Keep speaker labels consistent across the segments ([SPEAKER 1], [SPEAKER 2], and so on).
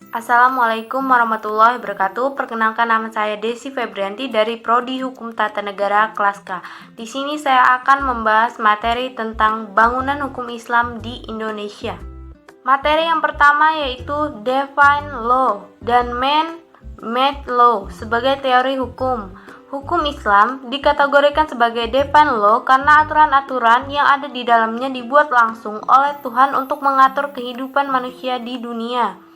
[SPEAKER 1] Assalamualaikum warahmatullahi wabarakatuh. Perkenalkan, nama saya Desi Febrianti dari Prodi Hukum Tata Negara kelas K. Di sini saya akan membahas materi tentang bangunan hukum Islam di Indonesia. Materi yang pertama yaitu Divine Law dan Man-Made Law sebagai teori hukum. Hukum Islam dikategorikan sebagai Divine Law karena aturan-aturan yang ada di dalamnya dibuat langsung oleh Tuhan untuk mengatur kehidupan manusia di dunia.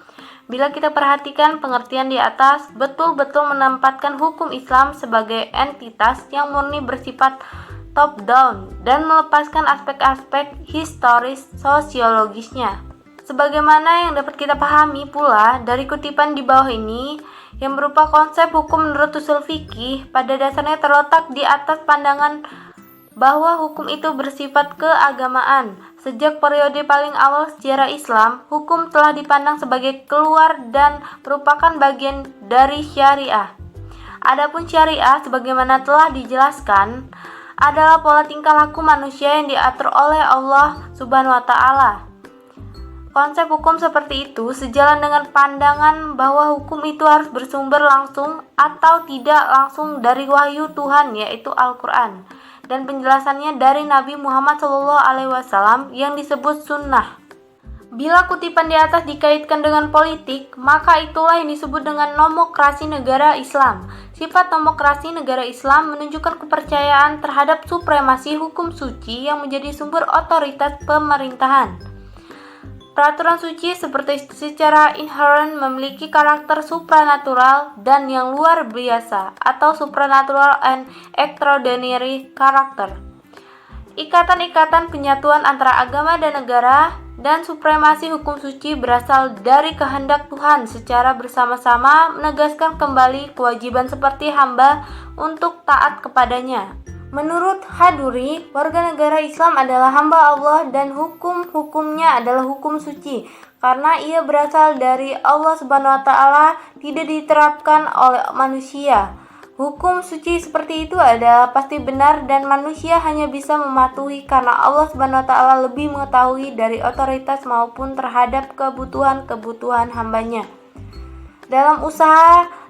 [SPEAKER 1] Bila kita perhatikan pengertian di atas, betul-betul menempatkan hukum Islam sebagai entitas yang murni bersifat top-down dan melepaskan aspek-aspek historis sosiologisnya. Sebagaimana yang dapat kita pahami pula dari kutipan di bawah ini, yang berupa konsep hukum menurut usul fikih, pada dasarnya terletak di atas pandangan bahwa hukum itu bersifat keagamaan. Sejak periode paling awal sejarah Islam, hukum telah dipandang sebagai keluar dan merupakan bagian dari syariah. Adapun syariah, sebagaimana telah dijelaskan, adalah pola tingkah laku manusia yang diatur oleh Allah Subhanahu wa Ta'ala. Konsep hukum seperti itu sejalan dengan pandangan bahwa hukum itu harus bersumber langsung atau tidak langsung dari wahyu Tuhan, yaitu Al-Quran, dan penjelasannya dari Nabi Muhammad SAW yang disebut sunnah. Bila kutipan di atas dikaitkan dengan politik, maka itulah yang disebut dengan nomokrasi negara Islam. Sifat nomokrasi negara Islam menunjukkan kepercayaan terhadap supremasi hukum suci yang menjadi sumber otoritas pemerintahan. Peraturan suci seperti secara inherent memiliki karakter supranatural dan yang luar biasa atau supernatural and extraordinary karakter. Ikatan-ikatan penyatuan antara agama dan negara dan supremasi hukum suci berasal dari kehendak Tuhan secara bersama-sama menegaskan kembali kewajiban seperti hamba untuk taat kepadanya. Menurut Haduri, warga negara Islam adalah hamba Allah dan hukum-hukumnya adalah hukum suci. Karena ia berasal dari Allah Subhanahu wa Ta'ala, tidak diterapkan oleh manusia. Hukum suci seperti itu adalah pasti benar dan manusia hanya bisa mematuhi karena Allah Subhanahu wa Ta'ala lebih mengetahui dari otoritas maupun terhadap kebutuhan-kebutuhan hambanya.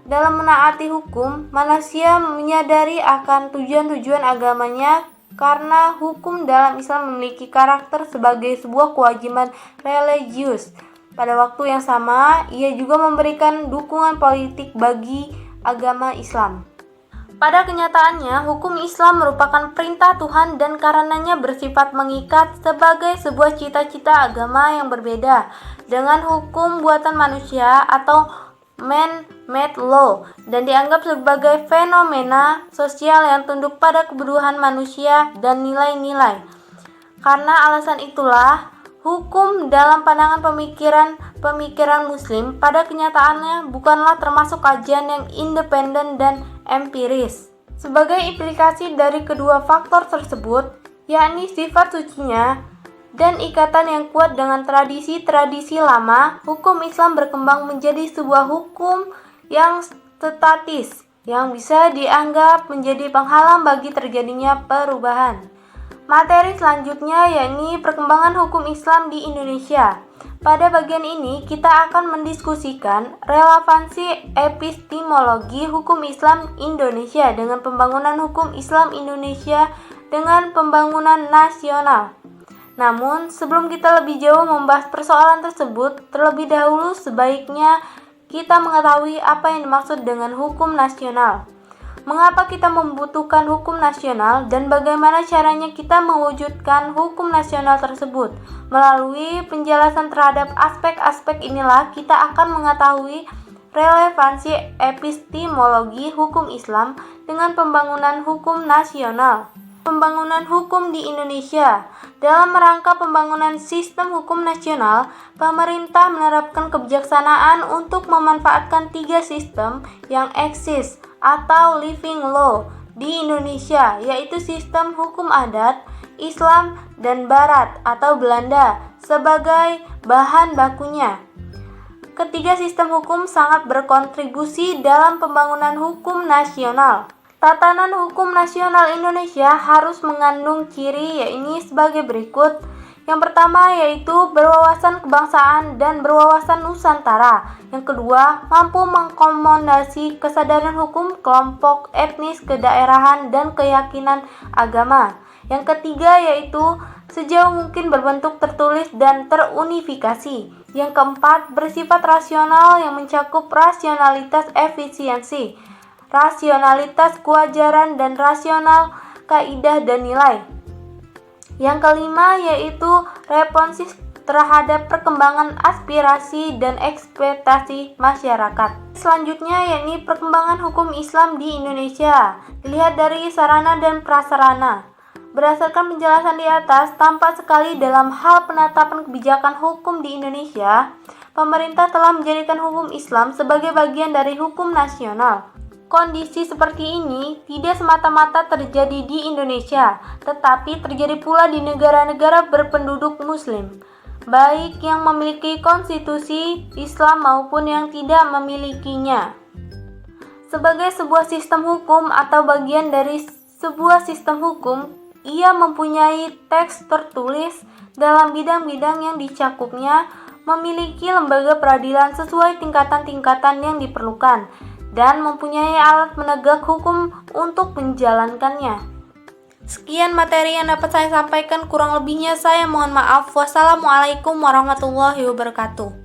[SPEAKER 1] Dalam menaati hukum, manusia menyadari akan tujuan-tujuan agamanya karena hukum dalam Islam memiliki karakter sebagai sebuah kewajiban religius. Pada waktu yang sama, ia juga memberikan dukungan politik bagi agama Islam. Pada kenyataannya, hukum Islam merupakan perintah Tuhan dan karenanya bersifat mengikat sebagai sebuah cita-cita agama yang berbeda dengan hukum buatan manusia atau man-made law dan dianggap sebagai fenomena sosial yang tunduk pada kebutuhan manusia dan nilai-nilai. Karena alasan itulah, hukum dalam pandangan pemikiran Muslim pada kenyataannya bukanlah termasuk kajian yang independen dan empiris. Sebagai implikasi dari kedua faktor tersebut, yakni sifat sucinya dan ikatan yang kuat dengan tradisi-tradisi lama, hukum Islam berkembang menjadi sebuah hukum yang statis, yang bisa dianggap menjadi penghalang bagi terjadinya perubahan. Materi selanjutnya yakni perkembangan hukum Islam di Indonesia. Pada bagian ini, kita akan mendiskusikan relevansi epistemologi hukum Islam Indonesia dengan pembangunan hukum Islam Indonesia dengan pembangunan nasional. Namun, sebelum kita lebih jauh membahas persoalan tersebut, terlebih dahulu sebaiknya kita mengetahui apa yang dimaksud dengan hukum nasional. Mengapa kita membutuhkan hukum nasional dan bagaimana caranya kita mewujudkan hukum nasional tersebut? Melalui penjelasan terhadap aspek-aspek inilah kita akan mengetahui relevansi epistemologi hukum Islam dengan pembangunan hukum nasional. Pembangunan hukum di Indonesia. Dalam rangka pembangunan sistem hukum nasional, pemerintah menerapkan kebijaksanaan untuk memanfaatkan 3 sistem yang eksis atau living law di Indonesia, yaitu sistem hukum adat, Islam, dan Barat atau Belanda sebagai bahan bakunya. Ketiga sistem hukum sangat berkontribusi dalam pembangunan hukum nasional. Tatanan hukum nasional Indonesia harus mengandung ciri yakni sebagai berikut. Yang pertama yaitu berwawasan kebangsaan dan berwawasan Nusantara. Yang kedua, mampu mengakomodasi kesadaran hukum kelompok etnis, kedaerahan, dan keyakinan agama. Yang ketiga yaitu sejauh mungkin berbentuk tertulis dan terunifikasi. Yang keempat, bersifat rasional yang mencakup rasionalitas efisiensi, rasionalitas kewajaran, dan rasional kaidah dan nilai. Yang kelima yaitu responsif terhadap perkembangan aspirasi dan ekspektasi masyarakat. Selanjutnya yakni perkembangan hukum Islam di Indonesia. Dilihat dari sarana dan prasarana. Berdasarkan penjelasan di atas, tampak sekali dalam hal penetapan kebijakan hukum di Indonesia, pemerintah telah menjadikan hukum Islam sebagai bagian dari hukum nasional. Kondisi seperti ini tidak semata-mata terjadi di Indonesia, tetapi terjadi pula di negara-negara berpenduduk Muslim, baik yang memiliki konstitusi Islam maupun yang tidak memilikinya. Sebagai sebuah sistem hukum atau bagian dari sebuah sistem hukum, ia mempunyai teks tertulis dalam bidang-bidang yang dicakupnya, memiliki lembaga peradilan sesuai tingkatan-tingkatan yang diperlukan, dan mempunyai alat penegak hukum untuk menjalankannya. Sekian materi yang dapat saya sampaikan, kurang lebihnya saya mohon maaf. Wassalamualaikum warahmatullahi wabarakatuh.